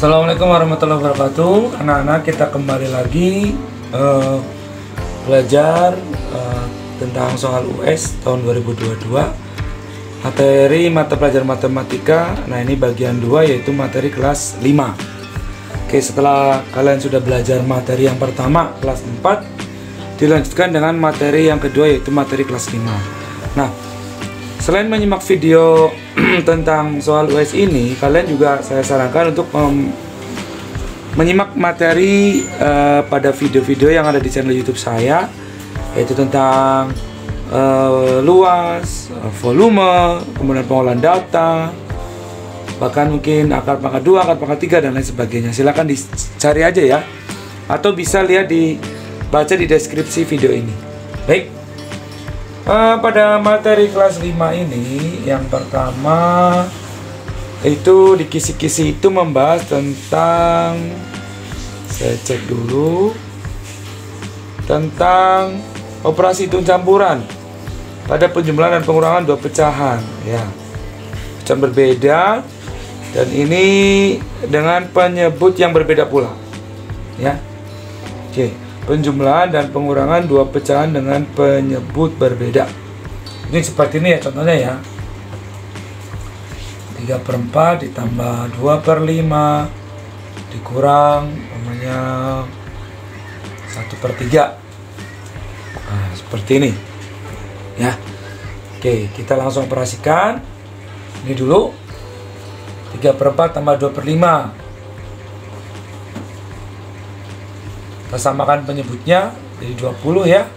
Assalamualaikum warahmatullahi wabarakatuh. Anak-anak, kita kembali lagi belajar tentang soal US tahun 2022, materi mata pelajaran matematika. Nah, ini bagian 2, yaitu materi kelas 5. Oke, setelah kalian sudah belajar materi yang pertama kelas 4, dilanjutkan dengan materi yang kedua, yaitu materi kelas 5. Nah, selain menyimak video tentang soal US ini, kalian juga saya sarankan untuk menyimak materi pada video-video yang ada di channel YouTube saya, yaitu tentang luas, volume, kemudian pengolahan data, bahkan mungkin akar pangkat 2, akar pangkat 3, dan lain sebagainya. Silahkan dicari aja ya, atau bisa lihat baca di deskripsi video ini. Baik. Pada materi kelas 5 ini, yang pertama itu di kisi-kisi itu membahas tentang, saya cek dulu, tentang operasi hitung campuran pada penjumlahan dan pengurangan dua pecahan, ya, pecahan berbeda, dan ini dengan penyebut yang berbeda pula, ya. Oke. Penjumlahan dan pengurangan dua pecahan dengan penyebut berbeda. Ini seperti ini ya contohnya ya. 3/4 ditambah 2/5 dikurang namanya 1/3. Nah, seperti ini ya. Oke, kita langsung operasikan. Ini dulu 3/4 tambah 2/5. Kita samakan penyebutnya jadi 20 ya.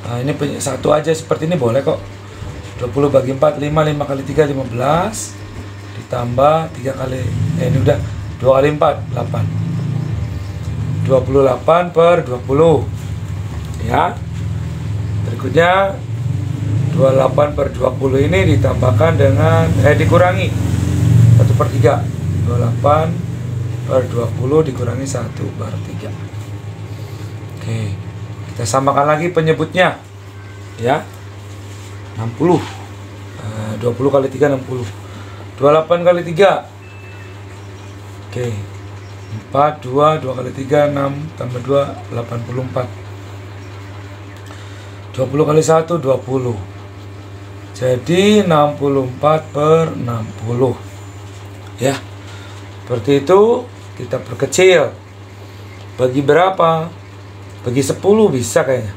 Nah, ini satu aja seperti ini boleh kok. 20 bagi 4, 5 kali 3 15, ditambah 3 kali ini udah 2 kali 4 8. 28/20 ya. Berikutnya 28/20 ini ditambahkan dengan dikurangi 1/3. 28/20 dikurangi 1/3. Oke, kita samakan lagi penyebutnya ya. 60. 20 kali 3 60. 28 kali 3. Oke. 4 2 kali 3 6 tambah 2 84. 20 kali 1 20. Jadi 64/60. Ya. Seperti itu. Kita perkecil. Bagi berapa? Bagi 10 bisa kayaknya.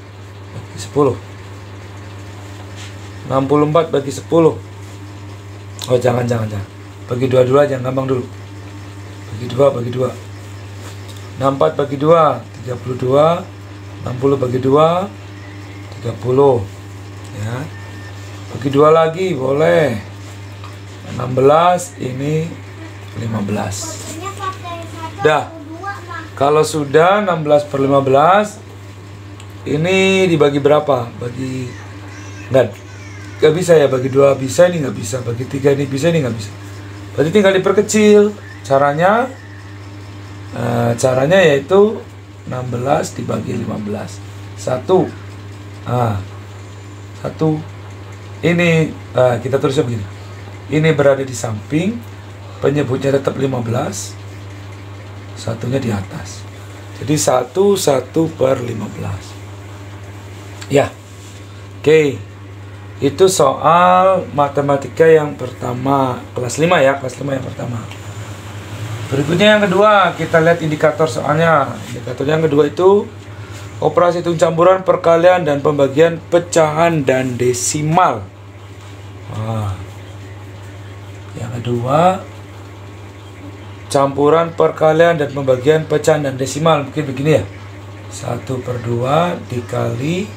Bagi 10. 64 bagi 10. Oh, jangan. Bagi 2 dulu aja, gampang dulu. Bagi 2. 64 bagi 2, 32. 60 bagi 2, 30. Ya. Bagi 2 lagi boleh. 16 ini 15. Dah, kalau sudah 16/15, ini dibagi berapa? Bagi nggak bisa ya, bagi 2 bisa, ini nggak bisa, bagi 3 ini bisa, ini nggak bisa. Berarti tinggal diperkecil. Caranya yaitu 16 dibagi 15. 1. Nah, 1. Ini kita tulisnya begini. Ini berada di samping, penyebutnya tetap 15. Satunya di atas. Jadi 1/15. Ya. Oke. Itu soal matematika yang pertama, kelas 5 ya, kelas 5 yang pertama. Berikutnya yang kedua, kita lihat indikator soalnya. Indikator yang kedua itu operasi hitung campuran, perkalian dan pembagian pecahan dan desimal. Nah, yang kedua, campuran, perkalian, dan pembagian pecahan dan desimal. Mungkin begini ya. 1/2 dikali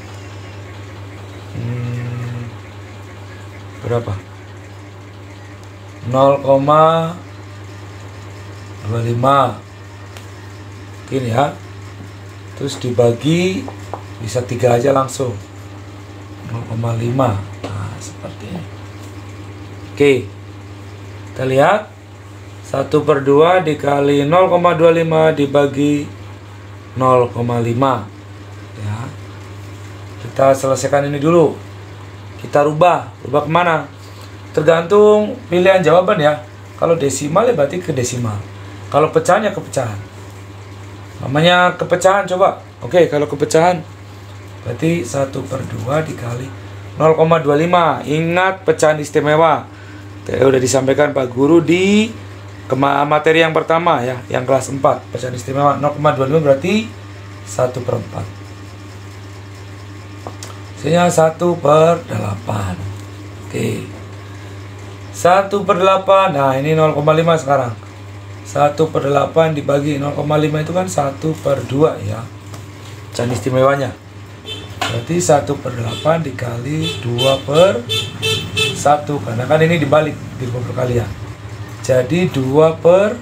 berapa? 0,25. Mungkin ya. Terus dibagi, bisa 3 aja langsung. 0,5. Nah, seperti ini. Oke. Kita lihat. 1/2 dikali 0,25 dibagi 0,5 ya. Kita selesaikan ini dulu. Kita rubah kemana? Tergantung pilihan jawaban ya. Kalau desimal ya berarti ke desimal. Kalau pecahan ya kepecahan. Namanya kepecahan coba. Oke, kalau kepecahan berarti 1/2 dikali 0,25. Ingat pecahan istimewa. Udah disampaikan Pak Guru di materi yang pertama ya, yang kelas 4. Pecahan istimewa 0,25 berarti 1/4. Hasilnya 1/8. Oke. 1/8. Nah, ini 0,5 sekarang. 1/8 dibagi 0,5 itu kan 1/2 ya. Pecahan istimewanya. Berarti 1/8 dikali 2/1. Karena kan ini dibalik di perkalian. Jadi 2/8.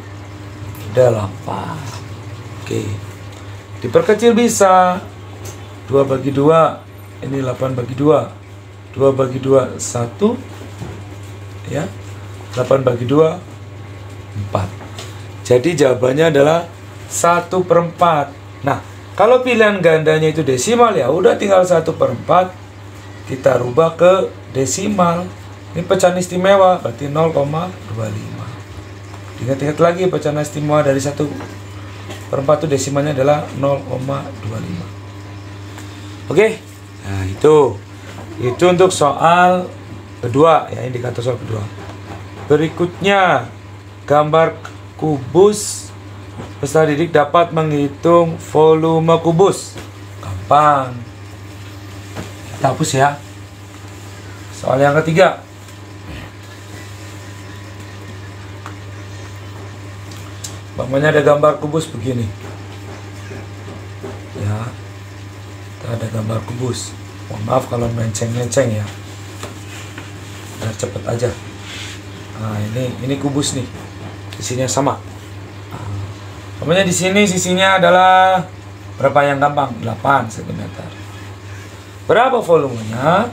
Oke. Diperkecil bisa. 2/2. Ini 8/2. 2/2 1. Ya. 8/2 4. Jadi jawabannya adalah 1/4. Nah, kalau pilihan gandanya itu desimal ya udah tinggal 1/4 kita rubah ke desimal. Ini pecahan istimewa berarti 0,25. Ingat-ingat lagi pecahan istimewa dari 1/4 itu desimalnya adalah 0,25. Oke. Nah, itu untuk soal kedua ya, indikator soal kedua. Berikutnya gambar kubus. Peserta didik dapat menghitung volume kubus. Gampang. Kita hapus ya. Soal yang ketiga. Bagaimana ada gambar kubus begini. Ya. Kita ada gambar kubus. Mohon maaf kalau menceng-menceng ya. Biar cepet aja. Nah, ini kubus nih. Isinya sama. Namanya di sini sisinya adalah berapa yang gampang? 8 cm. Berapa volumenya?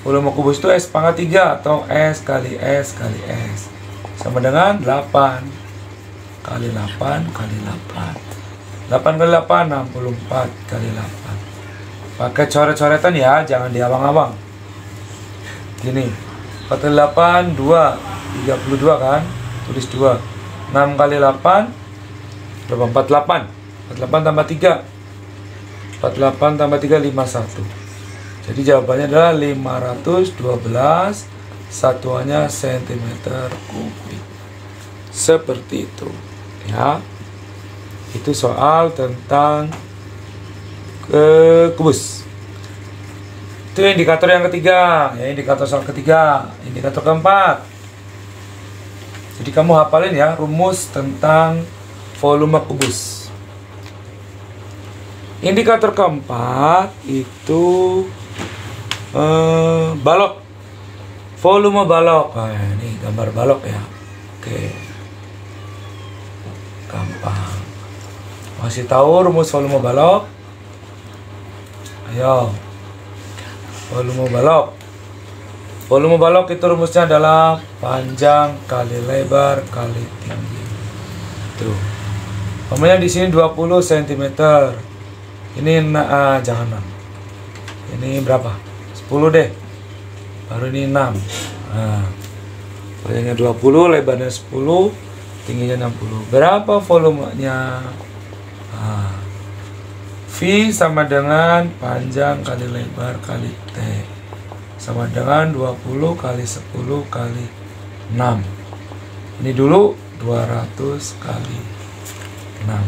Volume kubus itu S pangkat 3 atau S kali S kali S. Sama dengan 8 kali 8 kali 8. 8 kali 8, 64 kali 8. Pakai coret-coretan ya, jangan diabang-abang. Gini, 4 kali 8, 2, 32 kan? Tulis 2. 6 kali 8 berapa? 48. 48 tambah 3. 48 tambah 3 51. Jadi jawabannya adalah 512, satuannya cm kubik. Seperti itu. Ya. Itu soal tentang kubus. Itu indikator yang ketiga, ya, indikator soal ketiga. Indikator keempat. Jadi kamu hafalin ya rumus tentang volume kubus. Indikator keempat itu balok. Volume balok. Nah, ini gambar balok ya. Oke. Gampang. Masih tahu rumus volume balok? Ayo. Volume balok. Volume balok itu rumusnya adalah panjang kali lebar kali tinggi. Tuh. Umpamanya di sini 20 cm. Ini jangan 6. Ini berapa? 10 deh. Baru ini 6. Nah. Panjangnya 20, lebarnya 10, tingginya 60. Berapa volumenya? Nah. V sama dengan panjang kali lebar kali T. Sama dengan 20 kali 10 kali 6. Ini dulu 200 kali 6.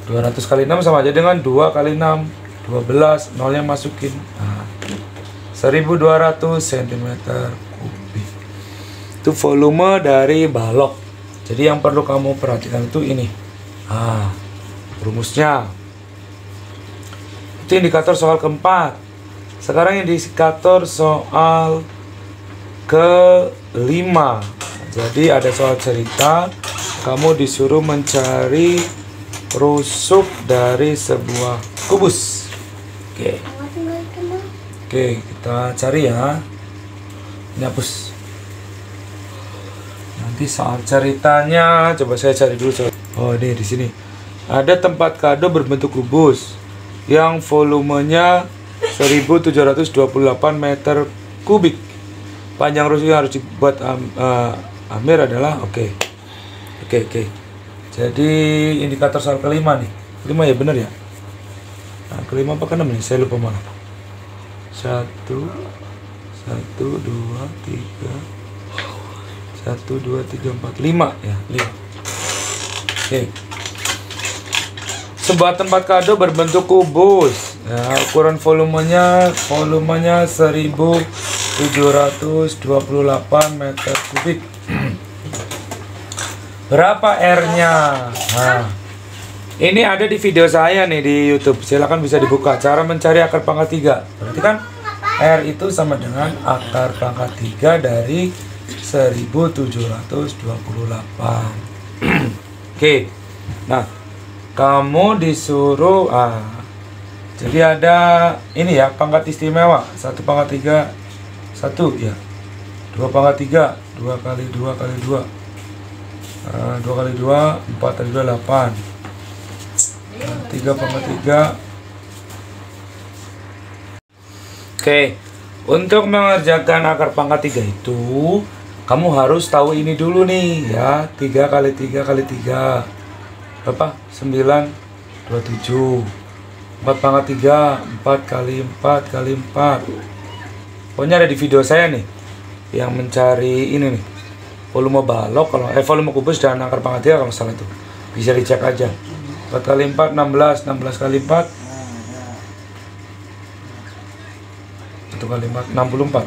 200 kali 6 sama aja dengan 2 kali 6. 12, nolnya masukin. Nah, 1200 cm kubik. Itu volume dari balok. Jadi yang perlu kamu perhatikan itu ini. Nah, rumusnya. Itu indikator soal keempat. Sekarang indikator soal kelima. Jadi ada soal cerita, kamu disuruh mencari rusuk dari sebuah kubus. Oke, kita cari ya. Ini hapus. Nanti soal ceritanya coba saya cari dulu. Oh, ini di sini. Ada tempat kado berbentuk kubus yang volumenya 1728 meter kubik. Panjang rusuk yang harus dibuat Amir adalah oke. Jadi indikator soal kelima nih. Kelima ya bener ya. Nah, kelima apa keenam nih? Saya lupa malah. 1 2 3 1 2 3 4 5 ya, 5. Oke. Sebuah tempat kado berbentuk kubus. Nah, ukuran volumenya 1728 meter kubik. Berapa R-nya? Nah, ini ada di video saya nih di YouTube. Silahkan bisa dibuka. Cara mencari akar pangkat 3. Berarti kan R itu sama dengan akar pangkat 3 dari 1728. Oke. Nah, kamu disuruh jadi ada ini ya, pangkat istimewa. 1 pangkat 3 1 ya. 2 pangkat 3 2 kali 2 kali 2. 2 kali 2 4 kali 2 8. 3 pangkat 3. Oke, untuk mengerjakan akar pangkat 3 itu kamu harus tahu ini dulu nih ya. 3 kali 3 kali 3 berapa? 9 27. 4 pangkat 3 4 kali 4 kali 4. Pokoknya ada di video saya nih yang mencari ini nih, volume balok kalau volume kubus dan akar pangkat 3 kalau salah itu. Bisa dicek aja. 4 kali 4 16, 16 kali 4 1 kali 4 64.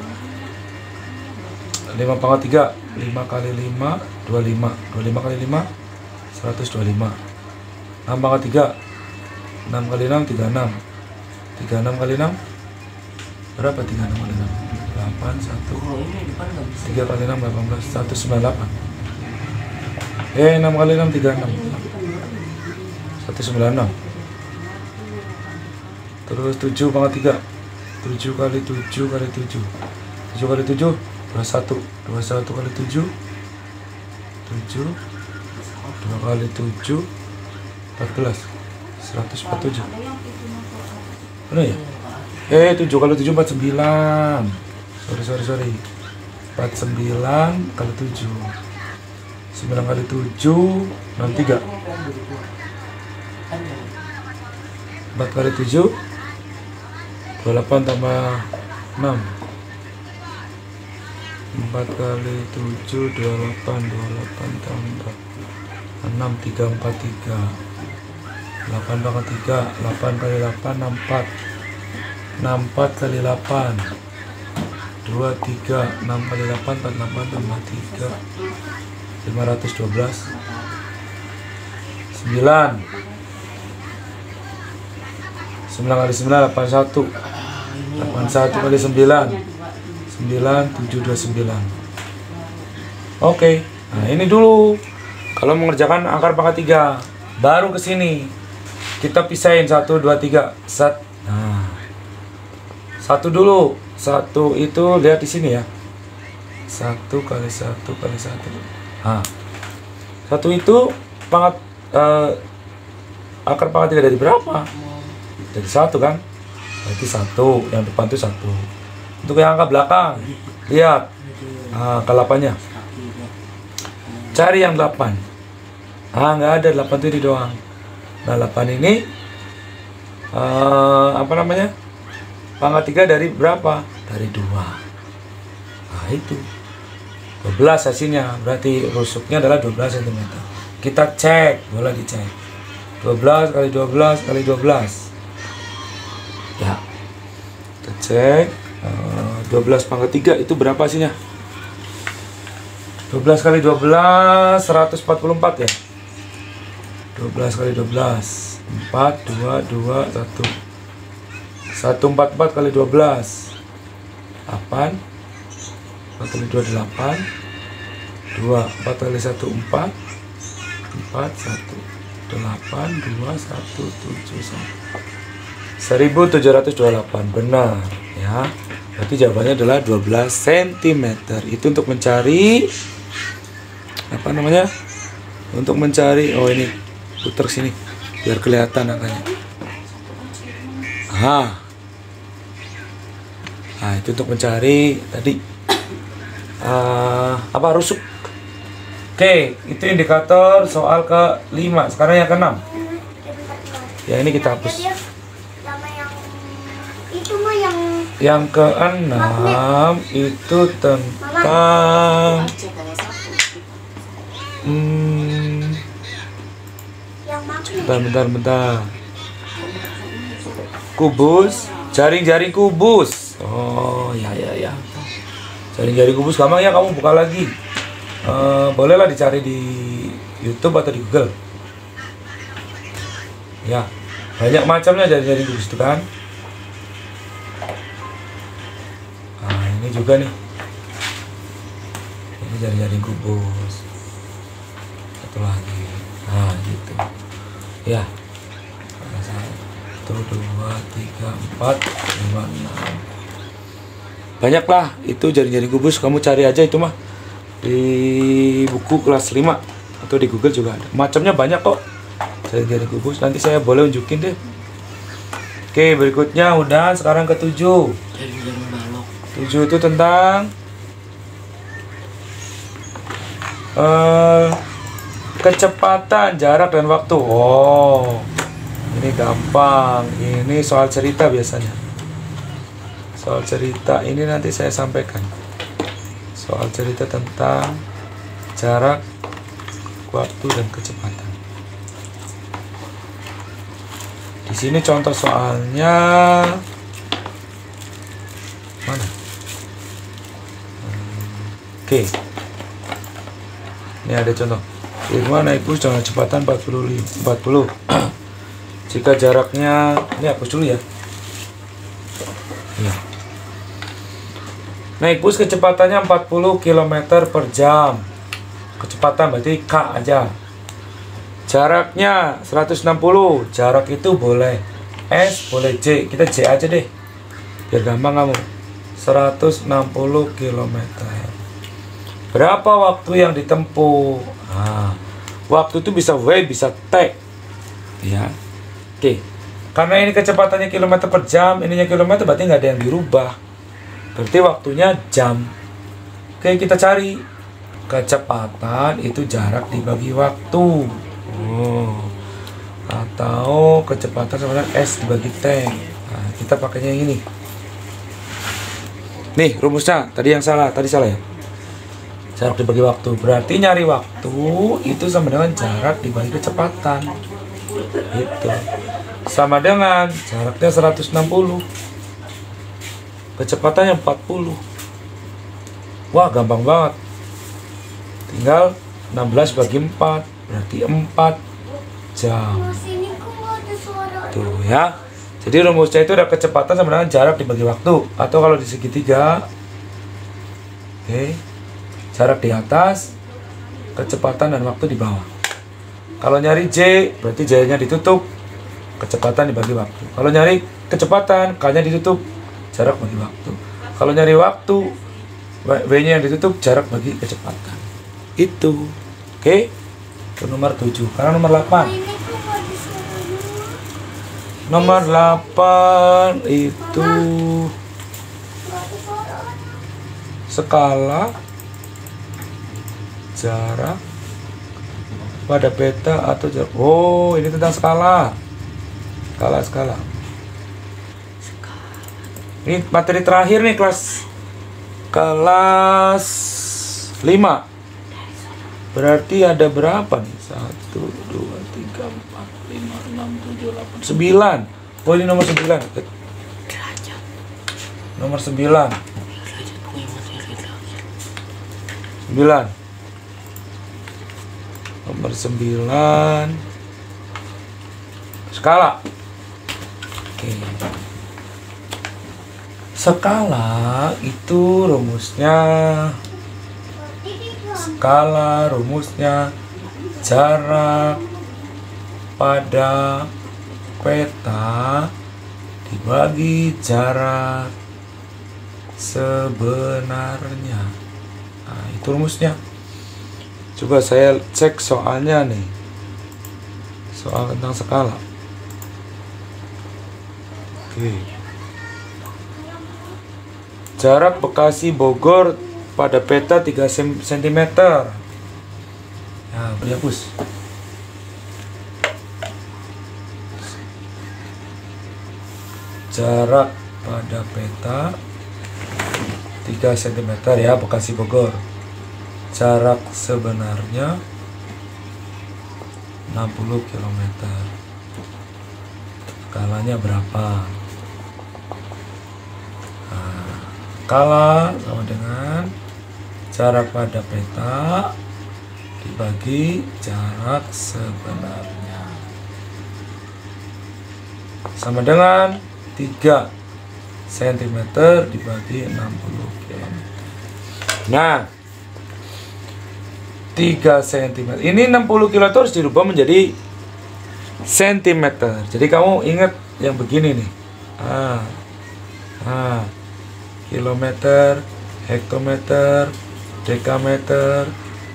5 pangkat 3 5 kali 5 25. 25 kali 5 125. 6 pangkat 3 6 kali 6 36. 36 kali 6 berapa? 36 kali 6 8 1. 3 kali 6 18 198. 6 kali 6 36 196. Terus 7 pangkat 3 7 kali 7 kali 7 7 kali 7 21. 21 kali 7 7 2 kali 7 14 147. Mana ya? 7 kali 7 49. Sorry 49 kali 7 9 kali 7 63. 4 kali 7 28 tambah 6. 4 kali 7 28 tambah 6 3 4 3. 8 pangkat 3 8 kali 8 64. 64 kali 8 23. 6 kali 8 48 tambah 3 512. 9 kali 9 81. 81 kali 9 9729. Oke. Nah, ini dulu kalau mengerjakan akar pangkat 3. Baru ke sini kita pisahin 1 2 3 set. Nah, 1 dulu. 1 itu lihat di sini ya. 1 kali 1 kali 1. Nah, 1 itu pangkat akar pangkat 3 dari berapa? Dari 1 kan? Berarti 1, yang depan itu 1. Untuk yang angka belakang, lihat ke 8-nya. Cari yang 8. Nggak ada, 8 itu ini doang. Nah, 8 ini apa namanya? Pangkat 3 dari berapa? Dari 2. Nah, itu 12 hasilnya. Berarti rusuknya adalah 12 cm. Kita cek, boleh dicek. 12 kali 12 kali 12. Ya. Kita cek 12 pangkat 3 itu berapa hasilnya? 12 kali 12 144 ya. 12 kali 12 4 2 2 1 144 kali 12 8. 4 kali 2 8 2 4 kali 1 4 4 1 8 2 1 7 1 1728. Benar ya. Berarti jawabannya adalah 12 cm. Itu untuk mencari apa namanya? Untuk mencari, oh ini putar sini biar kelihatan angkanya. Nah, itu untuk mencari tadi apa rusuk Oke, itu indikator soal ke-5. Sekarang yang ke-6. Ya, ini kita hapus. Yang ke-6 itu tentang bentar. Kubus, jaring-jaring kubus. Oh, ya. Jaring-jaring kubus gampang ya, kamu buka lagi. Bolehlah dicari di YouTube atau di Google. Ya, banyak macamnya jaring-jaring kubus itu kan. Nah, ini juga nih. Ini jaring-jaring kubus. Satu lagi. Nah, gitu. Ya. 1, 2, 3, 4, 5, 6. Banyaklah itu jaring-jaring kubus, kamu cari aja itu mah di buku kelas 5 atau di Google juga ada. Macamnya banyak kok jaring-jaring kubus. Nanti saya boleh unjukin deh. Oke, berikutnya udah, sekarang ke-7. Jaring-jaring balok. 7 itu tentang kecepatan, jarak, dan waktu. Oh, ini gampang. Ini soal cerita biasanya. Soal cerita ini nanti saya sampaikan. Soal cerita tentang jarak, waktu, dan kecepatan. Di sini contoh soalnya mana? Oke. Ini ada contoh. Irma naik bus dengan kecepatan 40. Jika jaraknya, ini hapus dulu ya. Iya. Naik bus kecepatannya 40 km per jam. Kecepatan berarti K aja. Jaraknya 160. Jarak itu boleh S, boleh J. Kita J aja deh. Biar gampang kamu. 160 km. Berapa waktu yang ditempuh? Nah, waktu itu bisa W, bisa T. Ya. Oke. Karena ini kecepatannya kilometer per jam, ininya kilometer, berarti nggak ada yang dirubah. Berarti waktunya jam. Oke, kita cari. Kecepatan itu jarak dibagi waktu. Oh. Atau kecepatan sama dengan S dibagi T. Nah, kita pakainya yang ini. Nih, rumusnya. Tadi yang salah. Tadi salah ya? Jarak dibagi waktu. Berarti nyari waktu itu sama dengan jarak dibagi kecepatan. Gitu. Sama dengan jaraknya 160. Kecepatannya 40. Wah, gampang banget. Tinggal 16 bagi 4. Berarti 4 jam. Tuh ya. Jadi rumusnya itu ada kecepatan sama dengan jarak dibagi waktu. Atau kalau di segitiga, oke, jarak di atas, kecepatan dan waktu di bawah. Kalau nyari J, berarti J-nya ditutup, kecepatan dibagi waktu. Kalau nyari kecepatan, K-nya ditutup, jarak bagi waktu. Kalau nyari waktu, W-nya yang ditutup, jarak bagi kecepatan. Itu. Oke. Itu nomor 7. Sekarang nomor 8. Nomor 8 itu skala jarak pada peta atau jarak. Oh, ini tentang skala. Skala. Ini materi terakhir nih, kelas 5. Berarti ada berapa nih? 1, 2, 3, 4, 5, 6, 7, 8, 9. Oh, ini nomor 9. Nomor 9. 9. Nomor 9. Skala. Oke. Skala itu rumusnya. Skala rumusnya jarak pada peta dibagi jarak sebenarnya. Nah, itu rumusnya. Coba saya cek soalnya nih. Soal tentang skala. Oke. Jarak Bekasi Bogor pada peta 3 cm. Nah, dihapus. Jarak pada peta 3 cm ya, Bekasi Bogor. Jarak sebenarnya 60 km. Skalanya berapa? Nah, skala sama dengan jarak pada peta dibagi jarak sebenarnya, sama dengan 3 cm dibagi 60 km. Nah, 3 cm ini 60 km itu harus dirubah menjadi cm. Jadi kamu ingat yang begini nih. Kilometer, hektometer, dekameter,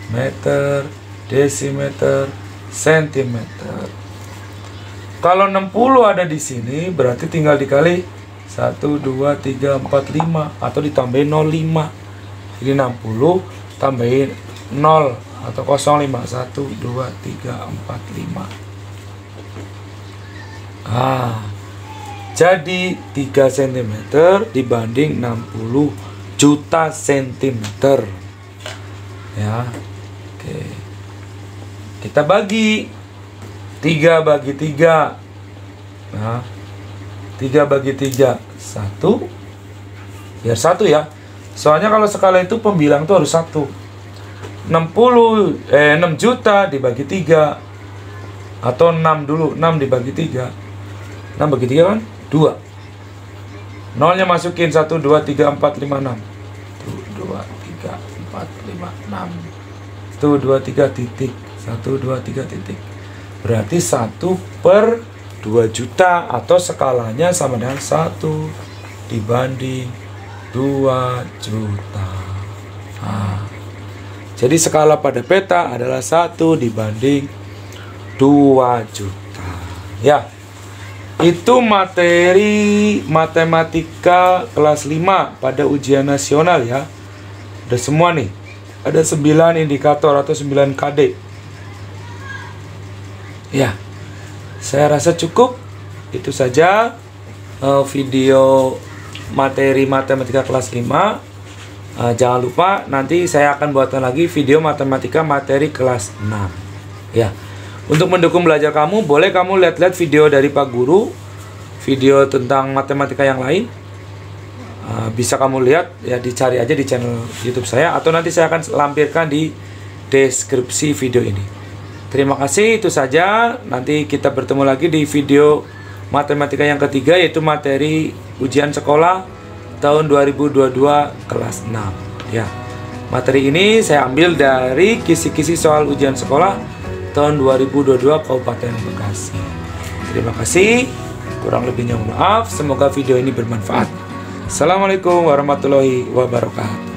meter, desimeter, sentimeter. Kalau 60 ada di sini berarti tinggal dikali 1, 2, 3, 4, 5 atau ditambahin 0,5. Jadi 60 tambahin 0 atau 0,5. 1, 2, 3, 4, 5. Jadi 3 cm dibanding 60 juta centimeter. Ya. Oke. Kita bagi 3 bagi 3. Nah, 3 bagi 3 1. Biar 1 ya. Soalnya kalau skala itu pembilang tuh harus 1. 6 juta dibagi 3. Atau 6 dulu, 6 dibagi 3. 6 bagi 3 kan 2. Nolnya masukin 1, 2, 3, 4, 5, 6. 1, 2, 3, 4, 5, 6. 1, 2, 3 titik. 1, 2, 3 titik. Berarti 1 per 2 juta atau skalanya sama dengan 1 dibanding 2 juta. Jadi skala pada peta adalah 1 dibanding 2 juta. Ya, itu materi matematika kelas 5 pada ujian nasional ya. Udah semua nih. Ada 9 indikator atau 9 KD. Ya, saya rasa cukup. Itu saja video materi matematika kelas 5. Jangan lupa nanti saya akan buatkan lagi video matematika materi kelas 6. Ya, untuk mendukung belajar kamu, boleh kamu lihat-lihat video dari Pak Guru, video tentang matematika yang lain. Bisa kamu lihat ya, dicari aja di channel YouTube saya, atau nanti saya akan lampirkan di deskripsi video ini. Terima kasih, itu saja. Nanti kita bertemu lagi di video matematika yang ketiga, yaitu materi ujian sekolah tahun 2022 kelas 6. Ya, materi ini saya ambil dari kisi-kisi soal ujian sekolah tahun 2022 Kabupaten Bekasi. Terima kasih. Kurang lebihnya mohon maaf. Semoga video ini bermanfaat. Assalamualaikum warahmatullahi wabarakatuh.